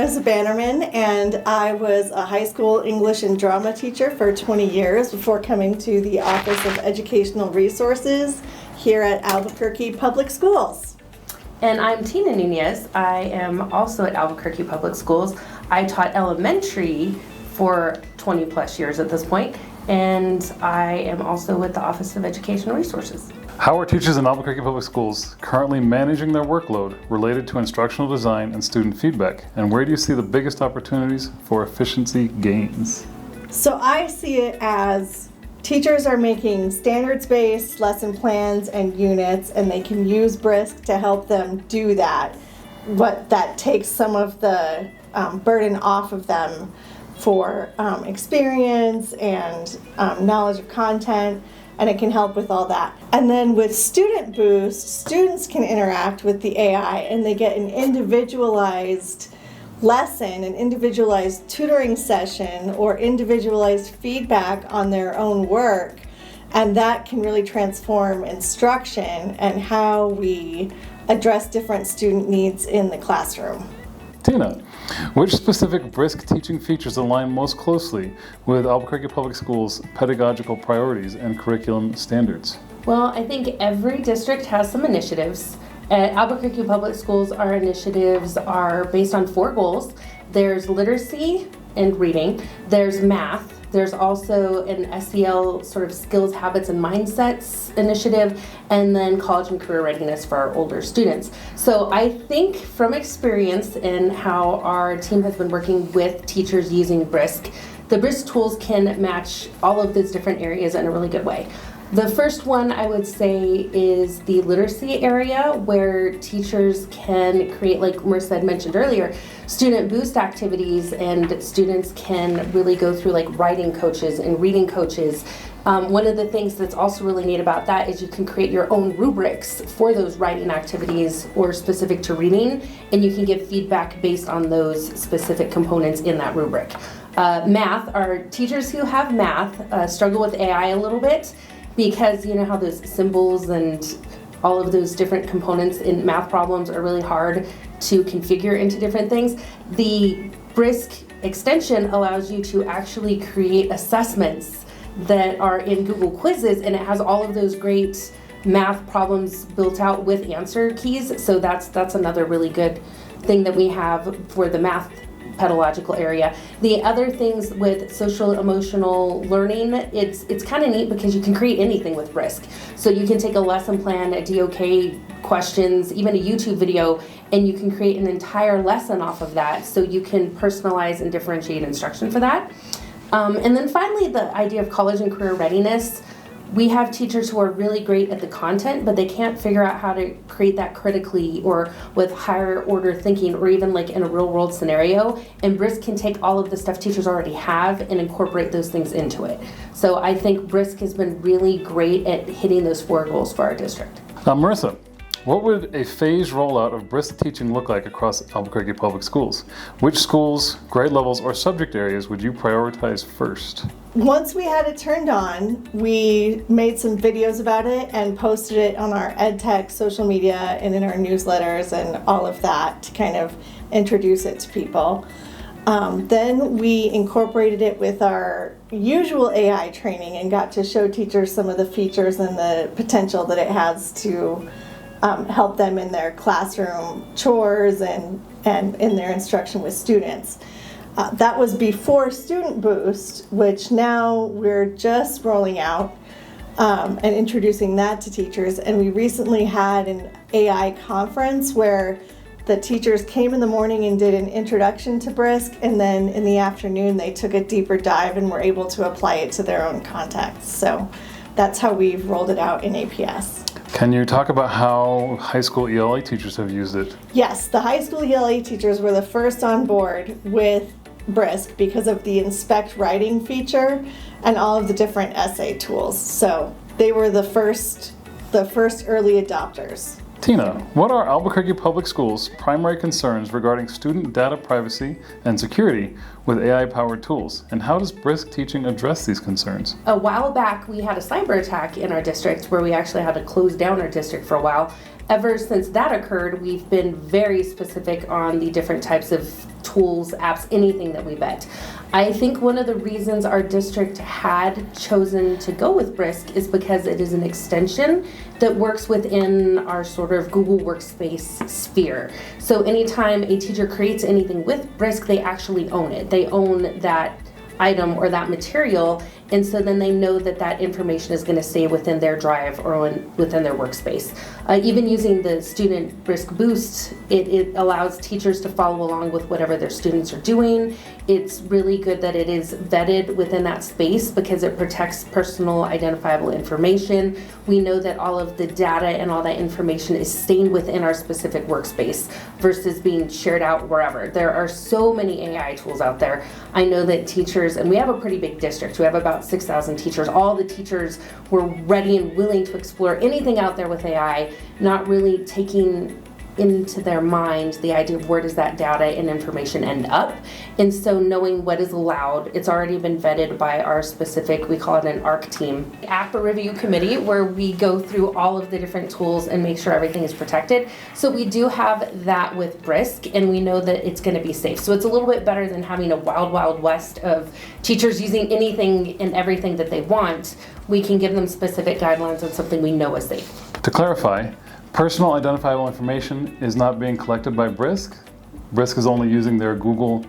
Marissa Bannerman, and I was a high school English and drama teacher for 20 years before coming to the Office of Educational Resources here at Albuquerque Public Schools. And I'm Tina Nunez. I am also at Albuquerque Public Schools. I taught elementary for 20 plus years at this point, and I am also with the Office of Educational Resources. How are teachers in Albuquerque Public Schools currently managing their workload related to instructional design and student feedback? And where do you see the biggest opportunities for efficiency gains? So I see it as teachers are making standards-based lesson plans and units, and they can use Brisk to help them do that. But that takes some of the burden off of them for experience and knowledge of content, and it can help with all that. And then with Student Boost, students can interact with the AI and they get an individualized lesson, an individualized tutoring session, or individualized feedback on their own work. And that can really transform instruction and how we address different student needs in the classroom. Tina, which specific Brisk teaching features align most closely with Albuquerque Public Schools' pedagogical priorities and curriculum standards? Well, I think every district has some initiatives. At Albuquerque Public Schools, our initiatives are based on 4 goals. There's literacy and reading, there's math, there's also an SEL sort of skills, habits, and mindsets initiative, and then college and career readiness for our older students. So I think from experience in how our team has been working with teachers using Brisk, the Brisk tools can match all of those different areas in a really good way. The first one I would say is the literacy area, where teachers can create, like Marissa had mentioned earlier, student boost activities, and students can really go through like writing coaches and reading coaches. One of the things that's also really neat about that is you can create your own rubrics for those writing activities or specific to reading, and you can give feedback based on those specific components in that rubric. Math, our teachers who have math struggle with AI a little bit, because you know how those symbols and all of those different components in math problems are really hard to configure into different things. The Brisk extension allows you to actually create assessments that are in Google Quizzes, and it has all of those great math problems built out with answer keys. So that's another really good thing that we have for the math pedagogical area. The other things with social emotional learning, it's kind of neat because you can create anything with Brisk. So you can take a lesson plan, a DOK questions, even a YouTube video, and you can create an entire lesson off of that. So you can personalize and differentiate instruction for that. And then finally, the idea of college and career readiness. We have teachers who are really great at the content, but they can't figure out how to create that critically or with higher order thinking, or even like in a real world scenario. And Brisk can take all of the stuff teachers already have and incorporate those things into it. So I think Brisk has been really great at hitting those 4 goals for our district. Marissa, what would a phased rollout of Brisk teaching look like across Albuquerque Public Schools? Which schools, grade levels, or subject areas would you prioritize first? Once we had it turned on, we made some videos about it and posted it on our EdTech social media and in our newsletters and all of that to kind of introduce it to people. Then we incorporated it with our usual AI training and got to show teachers some of the features and the potential that it has to help them in their classroom chores and in their instruction with students. That was before Student Boost, which now we're just rolling out and introducing that to teachers. And we recently had an AI conference where the teachers came in the morning and did an introduction to Brisk, and then in the afternoon they took a deeper dive and were able to apply it to their own context. So that's how we've rolled it out in APS. Can you talk about how high school ELA teachers have used it? Yes, the high school ELA teachers were the first on board with Brisk because of the inspect writing feature and all of the different essay tools. So they were the first early adopters. Tina, what are Albuquerque Public Schools' primary concerns regarding student data privacy and security with AI-powered tools, and how does Brisk Teaching address these concerns? A while back, we had a cyber attack in our district where we actually had to close down our district for a while, ever since that occurred, we've been very specific on the different types of tools, apps, anything that we vet. I think one of the reasons our district had chosen to go with Brisk is because it is an extension that works within our sort of Google Workspace sphere. So anytime a teacher creates anything with Brisk, they actually own it. They own that item or that material, and so then they know that that information is going to stay within their drive or within their workspace. Even using the student Brisk Boost, it allows teachers to follow along with whatever their students are doing. It's really good that it is vetted within that space because it protects personal identifiable information. We know that all of the data and all that information is staying within our specific workspace versus being shared out wherever. There are so many AI tools out there. I know that teachers, and we have a pretty big district, we have about 6,000 teachers. All the teachers were ready and willing to explore anything out there with AI, not really taking into their mind the idea of where does that data and information end up. And so knowing what is allowed, it's already been vetted by our specific, we call it an ARC team, app review committee, where we go through all of the different tools and make sure everything is protected. So we do have that with Brisk, and we know that it's going to be safe. So it's a little bit better than having a wild, wild west of teachers using anything and everything that they want. We can give them specific guidelines on something we know is safe. To clarify, personal identifiable information is not being collected by Brisk. Brisk is only using their Google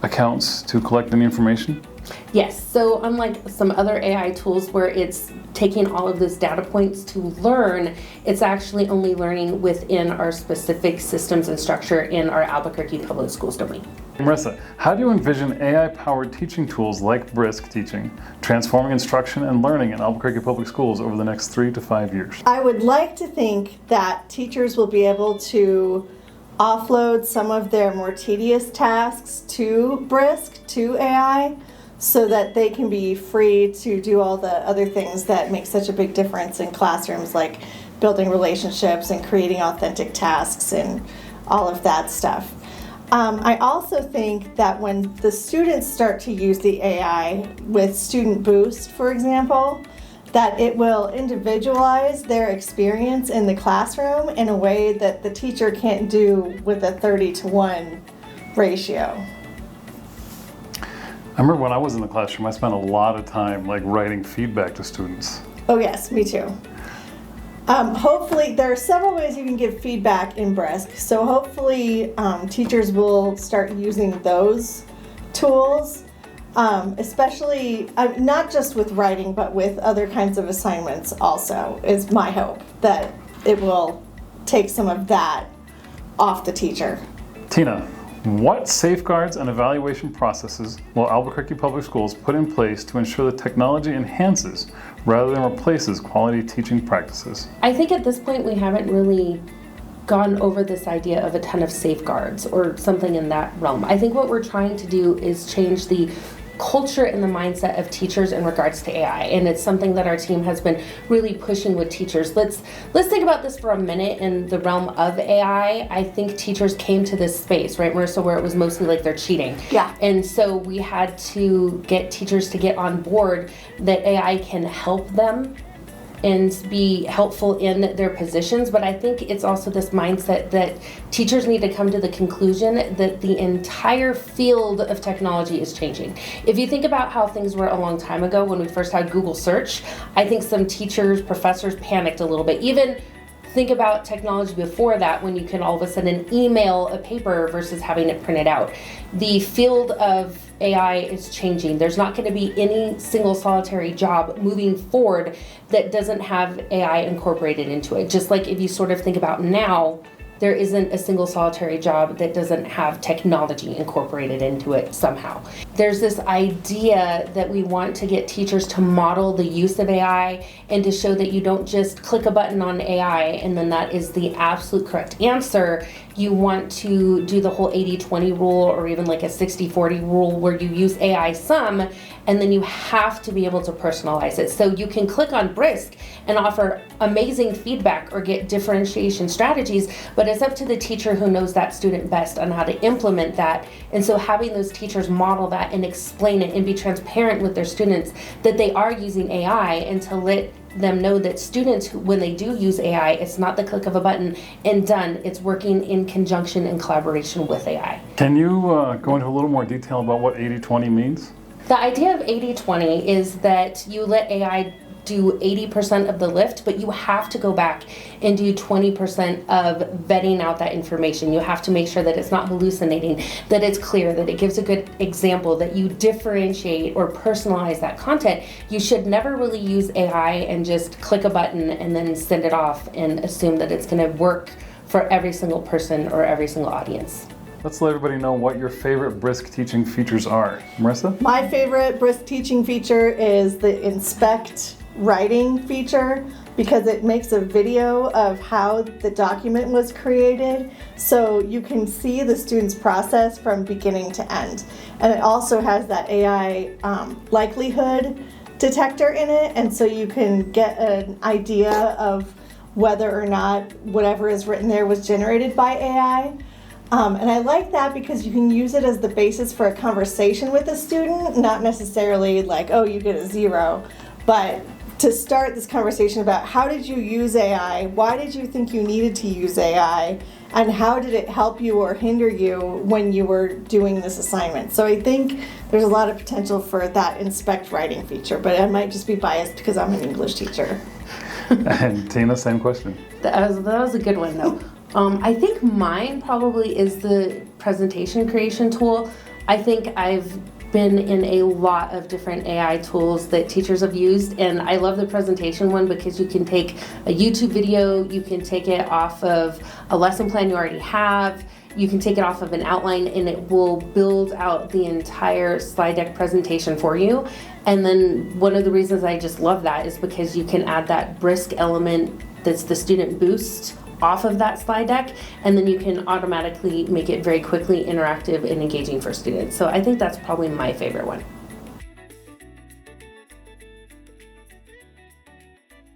accounts to collect any information? Yes, so unlike some other AI tools where it's taking all of those data points to learn, it's actually only learning within our specific systems and structure in our Albuquerque Public Schools domain. Marissa, how do you envision AI-powered teaching tools like Brisk Teaching transforming instruction and learning in Albuquerque Public Schools over the next 3 to 5 years? I would like to think that teachers will be able to offload some of their more tedious tasks to Brisk, to AI, so that they can be free to do all the other things that make such a big difference in classrooms, like building relationships and creating authentic tasks and all of that stuff. I also think that when the students start to use the AI with Student Boost, for example, that it will individualize their experience in the classroom in a way that the teacher can't do with a 30-to-1 ratio. I remember when I was in the classroom, I spent a lot of time writing feedback to students. Oh yes, me too. Hopefully, there are several ways you can give feedback in Brisk, so hopefully teachers will start using those tools, especially not just with writing, but with other kinds of assignments also, is my hope, that it will take some of that off the teacher. Tina, what safeguards and evaluation processes will Albuquerque Public Schools put in place to ensure that technology enhances rather than replaces quality teaching practices? I think at this point we haven't really gone over this idea of a ton of safeguards or something in that realm. I think what we're trying to do is change the culture and the mindset of teachers in regards to AI, and it's something that our team has been really pushing with teachers. Let's think about this for a minute in the realm of AI. I think teachers came to this space, right, Marissa, where it was mostly like they're cheating. Yeah. And so we had to get teachers to get on board that AI can help them and be helpful in their positions, but I think it's also this mindset that teachers need to come to the conclusion that the entire field of technology is changing. If you think about how things were a long time ago when we first had Google search, I think some teachers, professors panicked a little bit. Even think about technology before that, when you can all of a sudden email a paper versus having it printed out. The field of AI is changing. There's not going to be any single solitary job moving forward that doesn't have AI incorporated into it. Just like if you sort of think about now, there isn't a single solitary job that doesn't have technology incorporated into it somehow. There's this idea that we want to get teachers to model the use of AI and to show that you don't just click a button on AI and then that is the absolute correct answer. You want to do the whole 80-20 rule or even like a 60-40 rule where you use AI some and then you have to be able to personalize it. So you can click on Brisk and offer amazing feedback or get differentiation strategies, but it's up to the teacher who knows that student best on how to implement that. And so having those teachers model that that and explain it and be transparent with their students that they are using AI, and to let them know that students, when they do use AI, it's not the click of a button and done. It's working in conjunction and collaboration with AI. Can you go into a little more detail about what 80-20 means? The idea of 80-20 is that you let AI do 80% of the lift, but you have to go back and do 20% of vetting out that information. You have to make sure that it's not hallucinating, that it's clear, that it gives a good example, that you differentiate or personalize that content. You should never really use AI and just click a button and then send it off and assume that it's going to work for every single person or every single audience. Let's let everybody know what your favorite Brisk Teaching features are. Marissa? My favorite Brisk Teaching feature is the inspect writing feature, because it makes a video of how the document was created, so you can see the student's process from beginning to end. And it also has that AI likelihood detector in it, and so you can get an idea of whether or not whatever is written there was generated by AI. And I like that because you can use it as the basis for a conversation with a student, not necessarily like, oh, you get a 0, but to start this conversation about how did you use AI, why did you think you needed to use AI, and how did it help you or hinder you when you were doing this assignment. So I think there's a lot of potential for that inspect writing feature, but I might just be biased because I'm an English teacher. And Tina, same question. That was a good one, though. I think mine probably is the presentation creation tool. I think I've been in a lot of different AI tools that teachers have used, and I love the presentation one because you can take a YouTube video, you can take it off of a lesson plan you already have, you can take it off of an outline, and it will build out the entire slide deck presentation for you. And then one of the reasons I just love that is because you can add that Brisk element that's the student boost off of that slide deck, and then you can automatically make it very quickly interactive and engaging for students. So I think that's probably my favorite one.